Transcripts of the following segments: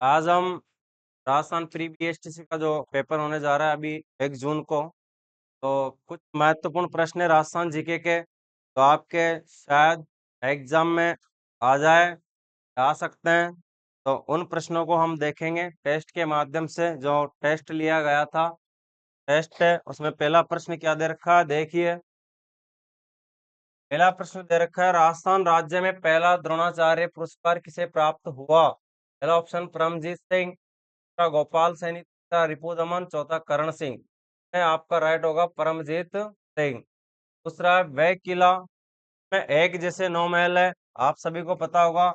आज हम Rajasthan pre BSTC का जो पेपर होने जा रहा है अभी 1 जून को, तो कुछ महत्वपूर्ण प्रश्न है राजस्थान जीके के, तो आपके शायद एग्जाम में आ सकते हैं। तो उन प्रश्नों को हम देखेंगे टेस्ट के माध्यम से। जो टेस्ट लिया गया था, टेस्ट है, उसमें पहला प्रश्न क्या दे रखा है देखिए। पहला प्रश्न दे रखा है, राजस्थान राज्य में पहला द्रोणाचार्य पुरस्कार किसे प्राप्त हुआ? पहला ऑप्शन परमजीत सिंह, दूसरा गोपाल सैनी, तीसरा रिपुदमन, चौथा करण सिंह। है आपका राइट होगा परमजीत सिंह। दूसरा, वह किला में एक जैसे 9 महल है, आप सभी को पता होगा।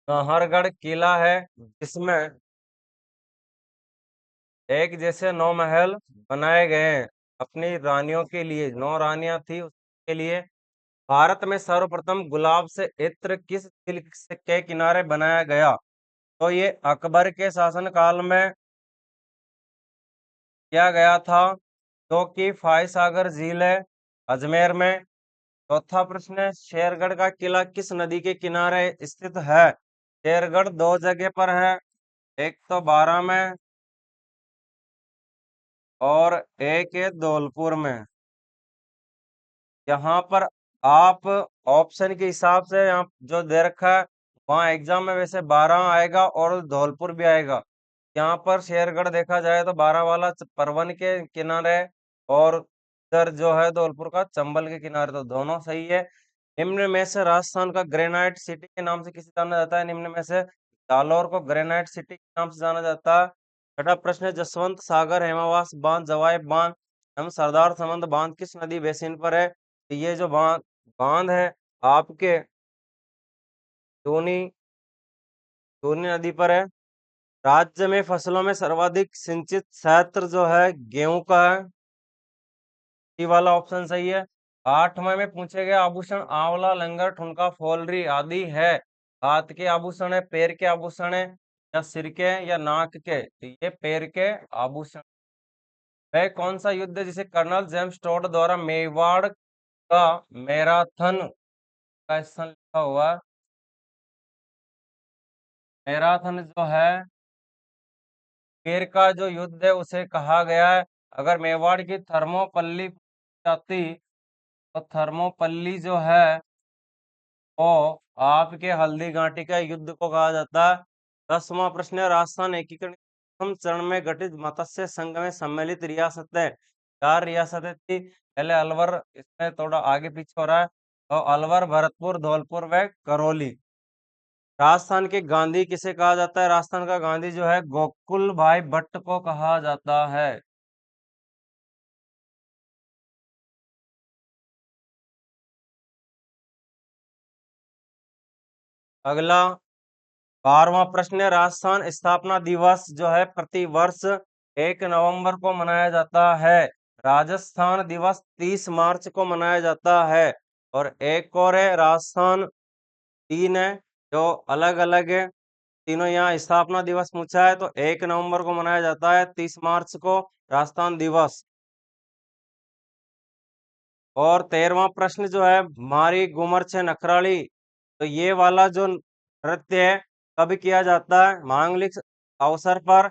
नाहरगढ़ किला है जिसमें एक जैसे 9 महल बनाए गए हैं अपनी रानियों के लिए। 9 रानियां थी, उसके लिए। भारत में सर्वप्रथम गुलाब से इत्र किस झील के किनारे बनाया गया? तो ये अकबर के शासनकाल में किया गया था, जो कि फाई सागर झील है अजमेर में। चौथा प्रश्न है, शेरगढ़ का किला किस नदी के किनारे स्थित है? शेरगढ़ 2 जगह पर है, एक तो बारा में और एक है धौलपुर में। यहाँ पर आप ऑप्शन के हिसाब से यहाँ जो दे रखा है, वहाँ एग्जाम में वैसे 12 आएगा और धौलपुर भी आएगा। यहाँ पर शेरगढ़ देखा जाए तो 12 वाला परवन के किनारे, और इधर जो है धौलपुर का चंबल के किनारे, तो दोनों सही है। निम्न में से राजस्थान का ग्रेनाइट सिटी के नाम से किसे जाना जाता है? निम्न में से जालौर को ग्रेनाइट सिटी के नाम से जाना जाता है। छठा प्रश्न है, जसवंत सागर, हेमावास बांध, जवाई बांध एवं सरदार समंद बांध किस नदी बेसिन पर है? तो ये जो बांध बांध है आपके टूनी टूनी नदी पर है। राज्य में फसलों में सर्वाधिक सिंचित क्षेत्र जो है गेहूं का है, ये वाला ऑप्शन सही है। 8वें में पूछे गए आभूषण आंवला, लंगर, ठुनका, फोलरी आदि है। हाथ के आभूषण है, पैर के आभूषण है, या सिर के या नाक के? तो ये पैर के आभूषण। वह कौन सा युद्ध है जिसे कर्नल जेम्स टोड द्वारा मेवाड़ का मैराथन का स्थान लिखा हुआ है? मैराथन जो है मेर का जो युद्ध है उसे कहा गया है। अगर मेवाड़ की थर्मोपल्ली जाती, तो थर्मोपल्ली जो है वो आपके हल्दी घाटी का युद्ध को कहा जाता है। 10वां प्रश्न है, राजस्थान एकीकरण के प्रथम चरण में गठित मत्स्य संघ में सम्मिलित रियासतें, 4 रियासतें थी। पहले अलवर, इसमें थोड़ा आगे पीछे हो रहा है, तो अलवर, भरतपुर, धौलपुर व करौली। राजस्थान के गांधी किसे कहा जाता है? राजस्थान का गांधी जो है गोकुल भाई भट्ट को कहा जाता है। अगला 12वां प्रश्न है, राजस्थान स्थापना दिवस जो है प्रति वर्ष 1 नवंबर को मनाया जाता है। राजस्थान दिवस 30 मार्च को मनाया जाता है। और एक और है, राजस्थान 3 है जो अलग अलग है। तीनों यहाँ स्थापना दिवस पूछा है, तो 1 नवंबर को मनाया जाता है, 30 मार्च को राजस्थान दिवस। और 13वां प्रश्न जो है, मारी घूमर छे नखराली, तो ये वाला जो नृत्य है कब किया जाता है? मांगलिक अवसर पर,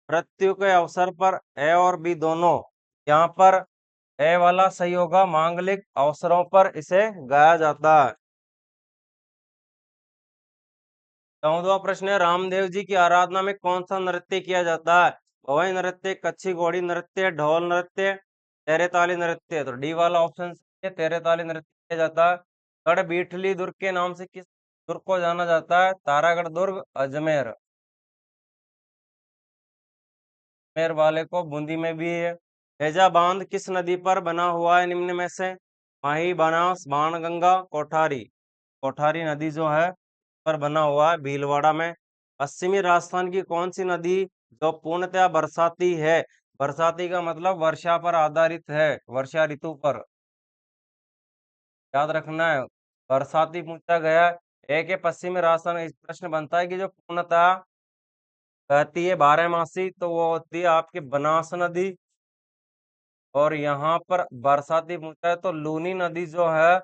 मृत्यु के अवसर पर, ए और बी दोनों? यहाँ पर ए वाला सही होगा, मांगलिक अवसरों पर इसे गाया जाता है। 14वां प्रश्न है, रामदेव जी की आराधना में कौन सा नृत्य किया जाता है? भवई नृत्य, कच्छी घोड़ी नृत्य, ढोल नृत्य, तेरे ताली नृत्य? तो डी वाला ऑप्शन सही है, तेरे ताली नृत्य किया जाता है। गढ़बीठली दुर्ग के नाम से किस दुर्ग को जाना जाता है? तारागढ़ दुर्ग, अजमेर। अजमेर वाले को बूंदी में भी है। हैजा बांध किस नदी पर बना हुआ है? निम्न में से? माही, बनास, बाणगंगा, कोठारी? कोठारी नदी जो है पर बना हुआ है भीलवाड़ा में। पश्चिमी राजस्थान की कौन सी नदी जो पूर्णतया बरसाती है? बरसाती का मतलब वर्षा पर आधारित है, वर्षा ऋतु पर, याद रखना है। बरसाती पूछा गया है। एक है पश्चिमी राजस्थान, इस प्रश्न बनता है कि जो पूर्णतः बहती है 12 मासी, तो वो होती है आपकी बनास नदी। और यहाँ पर बरसाती पूछा है तो लूनी नदी जो है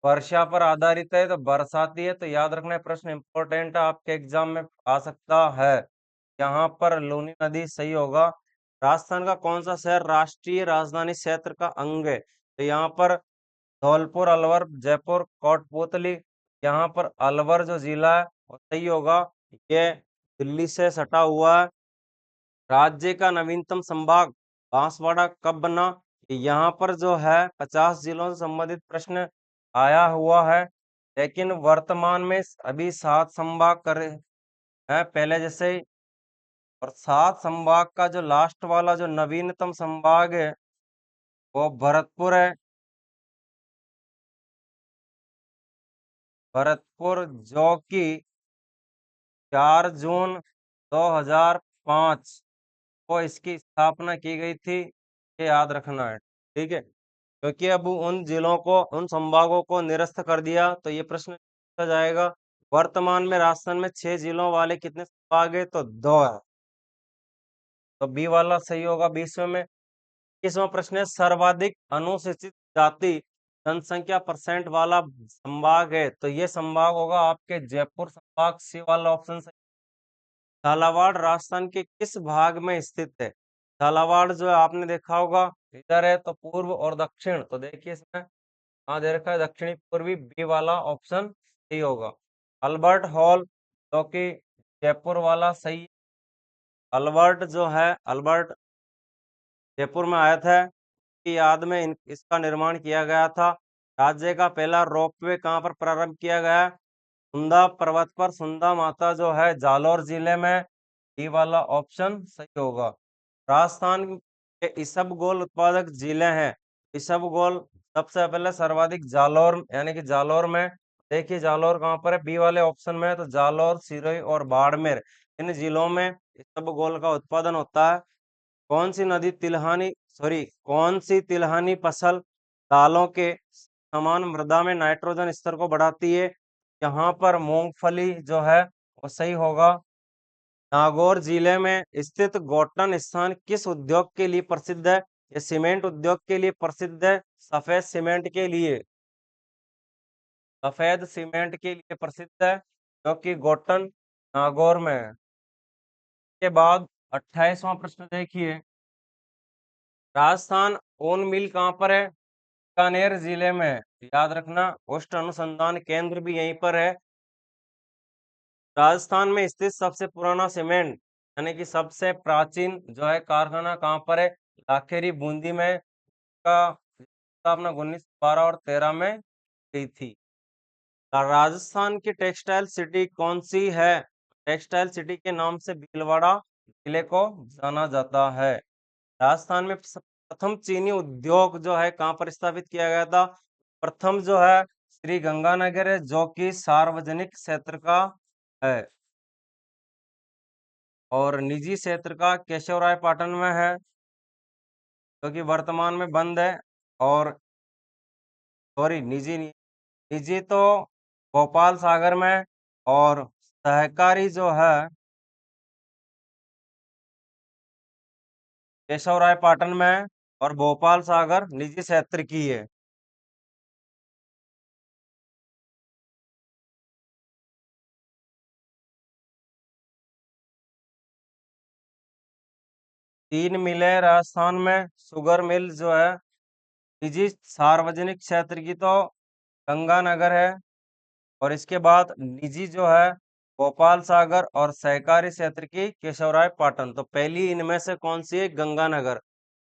वर्षा पर आधारित है तो बरसाती है, तो याद रखना है, प्रश्न इंपॉर्टेंट है, आपके एग्जाम में आ सकता है। यहाँ पर लूनी नदी सही होगा। राजस्थान का कौन सा शहर राष्ट्रीय राजधानी क्षेत्र का अंग है? तो यहाँ पर धौलपुर, अलवर, जयपुर, कोटपुतली। यहाँ पर अलवर जो जिला है वो सही होगा। ये दिल्ली से सटा हुआ है। राज्य का नवीनतम संभाग बांसवाड़ा कब बना? यहाँ पर जो है 50 जिलों से संबंधित प्रश्न आया हुआ है, लेकिन वर्तमान में अभी 7 संभाग कर हैं पहले जैसे ही। और 7 संभाग का जो लास्ट वाला जो नवीनतम संभाग है वो भरतपुर है। भरतपुर जो कि 4 जून 2005 को इसकी स्थापना की गई थी, ये याद रखना है। ठीक है, क्योंकि अब उन जिलों को, उन संभागों को निरस्त कर दिया, तो ये प्रश्न पूछा जाएगा। वर्तमान में राजस्थान में 6 जिलों वाले कितने संभाग है? तो 2 है। तो बी वाला सही होगा 20वें में। 21वां प्रश्न है, सर्वाधिक अनुसूचित जाति जनसंख्या परसेंट वाला संभाग है? तो ये संभाग होगा आपके जयपुर संभाग, सी वाला ऑप्शन सही। झालावाड़ राजस्थान के किस भाग में स्थित है? झालावाड़ जो है आपने देखा होगा, इधर है तो पूर्व और दक्षिण, तो देखिए इसमें हाँ दे रखा है दक्षिणी पूर्वी, बी वाला ऑप्शन सही होगा। अल्बर्ट हॉल जो कि जयपुर वाला सही। अल्बर्ट जो है, अल्बर्ट जयपुर में आया था, की याद में इसका निर्माण किया गया था। राज्य का पहला रोपवे कहाँ पर प्रारंभ किया गया? सुंदा पर्वत पर। सुंदा माता जो है जालौर जिले में, डी वाला ऑप्शन सही होगा। राजस्थान के इसबगोल उत्पादक जिले हैं। इसबगोल सबसे पहले सर्वाधिक जालौर, यानी कि जालौर में। देखिए जालौर कहाँ पर है? बी वाले ऑप्शन में है, तो जालौर, सिरोही और बाड़मेर, इन जिलों में इसबगोल का उत्पादन होता है। कौन सी नदी तिलहानी, सॉरी, कौन सी तिलहानी फसल दालों के समान मृदा में नाइट्रोजन स्तर को बढ़ाती है? यहाँ पर मूंगफली जो है वो सही होगा। नागौर जिले में स्थित गोटन स्थान किस उद्योग के लिए प्रसिद्ध है? ये सीमेंट उद्योग के लिए प्रसिद्ध है, सफेद सीमेंट के लिए। सफेद सीमेंट के लिए प्रसिद्ध है, जो कि गोटन नागौर में है। के बाद 28वां प्रश्न देखिए, राजस्थान ऊन मिल कहाँ पर है? बीकानेर जिले में है। याद रखना, उष्ण अनुसंधान केंद्र भी यहीं पर है। राजस्थान में स्थित सबसे पुराना सीमेंट, यानी कि सबसे प्राचीन जो है कारखाना कहाँ पर है? लाखेरी, बूंदी में। का स्थापना 1912 और 13 में की थी। राजस्थान की टेक्सटाइल सिटी कौन सी है? टेक्सटाइल सिटी के नाम से भीलवाड़ा जिले को जाना जाता है। राजस्थान में प्रथम चीनी उद्योग जो है कहाँ पर स्थापित किया गया था? प्रथम जो है श्री गंगानगर है, जो कि सार्वजनिक क्षेत्र का है, और निजी क्षेत्र का केशवराय पाटन में है, जो कि वर्तमान में बंद है। और सॉरी, निजी नहीं, निजी तो भोपाल सागर में, और सहकारी जो है केशवराय पाटन में है, और भोपाल सागर निजी क्षेत्र की है। 3 मिलें राजस्थान में। शुगर मिल जो है निजी, सार्वजनिक क्षेत्र की तो गंगानगर है, और इसके बाद निजी जो है भोपाल सागर, और सहकारी क्षेत्र की केशवराय पाटन। तो पहली इनमें से कौन सी है? गंगानगर।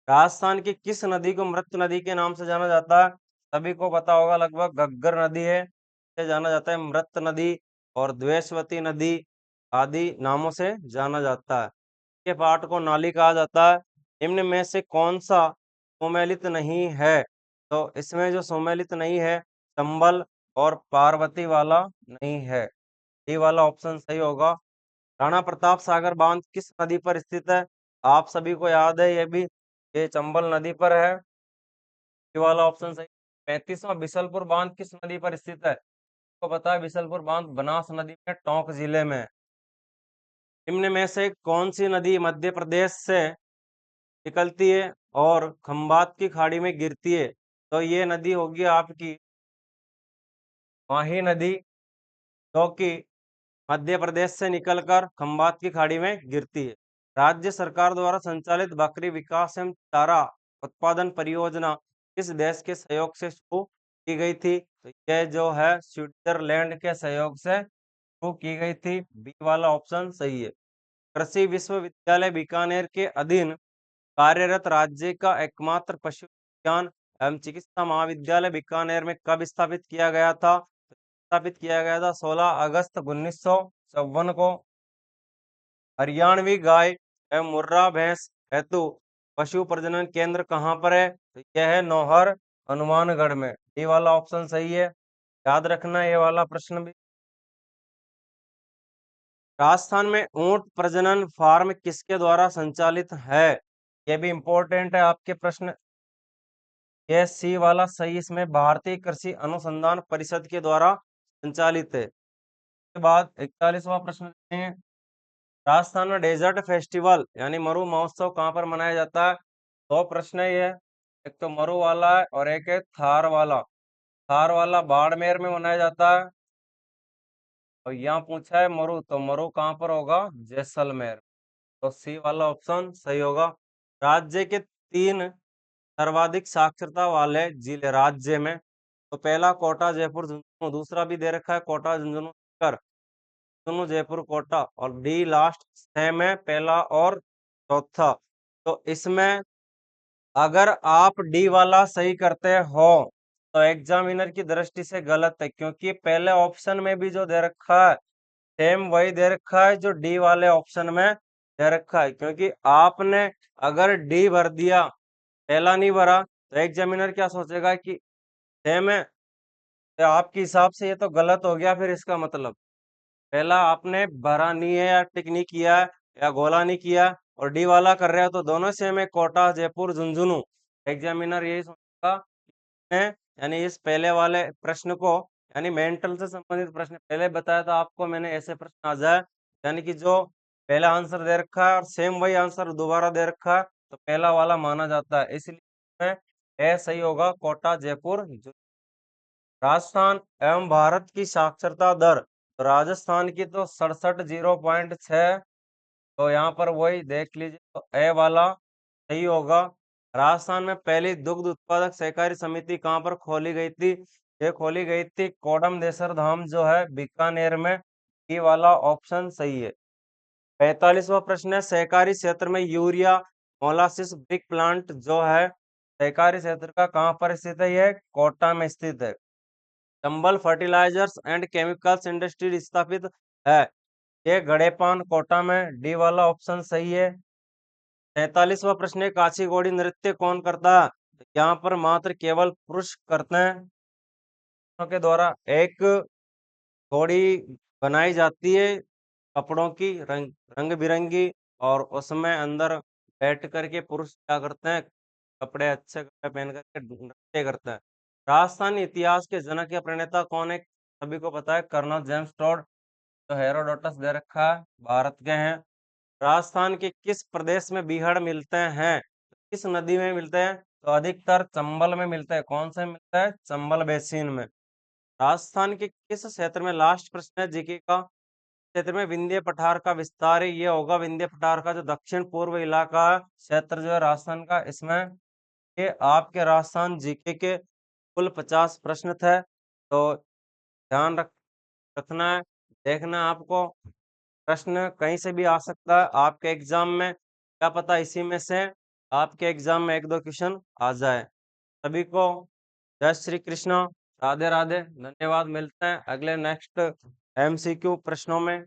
राजस्थान की किस नदी को मृत नदी के नाम से जाना जाता है? सभी को पता होगा लगभग, घग्गर नदी है, इसे जाना जाता है मृत नदी, और द्वेषवती नदी आदि नामों से जाना जाता है। के पाठ को नाली कहा जाता है। निम्न में से कौन सा सुमेलित नहीं है? तो इसमें जो सुमेलित नहीं है, चंबल और पार्वती वाला नहीं है, ये वाला ऑप्शन सही होगा। राणा प्रताप सागर बांध किस नदी पर स्थित है? आप सभी को याद है ये भी, ये चंबल नदी पर है, ये वाला ऑप्शन सही। 35वां बिसलपुर बांध किस नदी पर स्थित है? आपको पता है बिसलपुर बांध बनास नदी में, टोंक जिले में। निम्न में से कौन सी नदी मध्य प्रदेश से निकलती है और खंबात की खाड़ी में गिरती है? तो ये नदी होगी आपकी माही नदी जो कि मध्य प्रदेश से निकलकर खंबात की खाड़ी में गिरती है। राज्य सरकार द्वारा संचालित बकरी विकास एवं चारा उत्पादन परियोजना किस देश के सहयोग से शुरू की गई थी? तो यह जो है स्विट्जरलैंड के सहयोग से शुरू की गई थी। बी वाला ऑप्शन सही है। कृषि विश्वविद्यालय बीकानेर के अधीन कार्यरत राज्य का एकमात्र पशु विज्ञान एवं चिकित्सा महाविद्यालय बीकानेर में कब स्थापित किया गया था? स्थापित किया गया था 16 अगस्त 1954 को। हरियाणवी गाय एवं मुर्रा भैंस हेतु पशु प्रजनन केंद्र कहाँ पर है? तो यह है नौहर हनुमानगढ़ में। ये वाला ऑप्शन सही है, याद रखना ये वाला प्रश्न भी। राजस्थान में ऊंट प्रजनन फार्म किसके द्वारा संचालित है? ये भी इंपॉर्टेंट है आपके प्रश्न। ये सी वाला सही, इसमें भारतीय कृषि अनुसंधान परिषद के द्वारा संचालित है। के बाद 41वां प्रश्न लेते हैं। राजस्थान में डेजर्ट फेस्टिवल यानी मरु महोत्सव कहाँ पर मनाया जाता है? दो प्रश्न है ये, एक तो मरु वाला है और एक है थार वाला। थार वाला बाड़मेर में मनाया जाता है और यहाँ पूछा है मरु, तो मरु कहाँ पर होगा? जैसलमेर। तो सी वाला ऑप्शन सही होगा। राज्य के 3 सर्वाधिक साक्षरता वाले जिले राज्य में, तो पहला कोटा जयपुर झुंझुनू, दूसरा भी दे रखा है कोटा झुंझुनू कर दोनों जयपुर कोटा, और डी लास्ट सेम है पहला और चौथा। तो इसमें अगर आप डी वाला सही करते हो तो एग्जामिनर की दृष्टि से गलत है, क्योंकि पहले ऑप्शन में भी जो दे रखा है सेम वही दे रखा है जो डी वाले ऑप्शन में दे रखा है। क्योंकि आपने अगर डी भर दिया, पहला नहीं भरा, तो एग्जामिनर क्या सोचेगा कि सेम है, तो आपके हिसाब से ये तो गलत हो गया। फिर इसका मतलब पहला आपने भरा नहीं है या टिक नहीं किया है या गोला नहीं किया और डी वाला कर रहे हो, तो दोनों सेम है, कोटा जयपुर झुंझुनू। एग्जामिनर यही सोचेगा है। यानी इस पहले वाले प्रश्न को, यानी मेंटल से संबंधित प्रश्न पहले बताया था आपको मैंने, ऐसे प्रश्न आ जाए यानी कि जो पहला आंसर दे रखा है और सेम वही आंसर दोबारा दे रखा है, तो पहला वाला माना जाता है। इसलिए ए सही होगा, कोटा जयपुर राजस्थान एवं भारत की साक्षरता दर, तो राजस्थान की तो 67.06, तो यहाँ पर वही देख लीजिए, तो ए वाला सही होगा। राजस्थान में पहली दुग्ध उत्पादक सहकारी समिति कहाँ पर खोली गई थी? ये खोली गई थी कोडम देसर धाम जो है बीकानेर में। ये वाला ऑप्शन सही है। 45वां प्रश्न है, सहकारी क्षेत्र में यूरिया मोलासिस ब्रिक प्लांट जो है सहकारी क्षेत्र का कहाँ पर स्थित है? ये कोटा में स्थित है। Chambal fertilisers and chemicals industry स्थापित है, ये गड़ेपान कोटा में। डी वाला ऑप्शन सही है। 43वां प्रश्न है, काची घोड़ी नृत्य कौन करता है? यहाँ पर मात्र केवल पुरुष करते हैं। के द्वारा एक घोड़ी बनाई जाती है कपड़ों की, रंग बिरंगी, और उसमें अंदर बैठ करके पुरुष क्या करते हैं, कपड़े अच्छे कपड़े पहन करके नृत्य करते हैं। राजस्थानी इतिहास के जनक या प्रणेता कौन है? सभी को पता है, कर्नल जेम्स टॉड। तो हेरोडोटस दे रखा है, भारत के हैं। राजस्थान के किस प्रदेश में बीहड़ मिलते हैं? किस नदी में मिलते हैं? तो अधिकतर चंबल में मिलते हैं। कौन से मिलता है? चंबल बेसिन में। राजस्थान के किस क्षेत्र में, लास्ट प्रश्न है जीके का, क्षेत्र में विंध्य पठार का विस्तार है? ये होगा विंध्य पठार का जो दक्षिण पूर्व इलाका है, क्षेत्र जो है राजस्थान का, इसमें ये आपके राजस्थान जीके के कुल 50 प्रश्न थे। तो ध्यान रखना है, देखना है आपको, प्रश्न कहीं से भी आ सकता है आपके एग्जाम में, क्या पता इसी में से आपके एग्जाम में 1-2 क्वेश्चन आ जाए। सभी को जय श्री कृष्ण, राधे राधे, धन्यवाद। मिलते हैं अगले नेक्स्ट एमसीक्यू प्रश्नों में।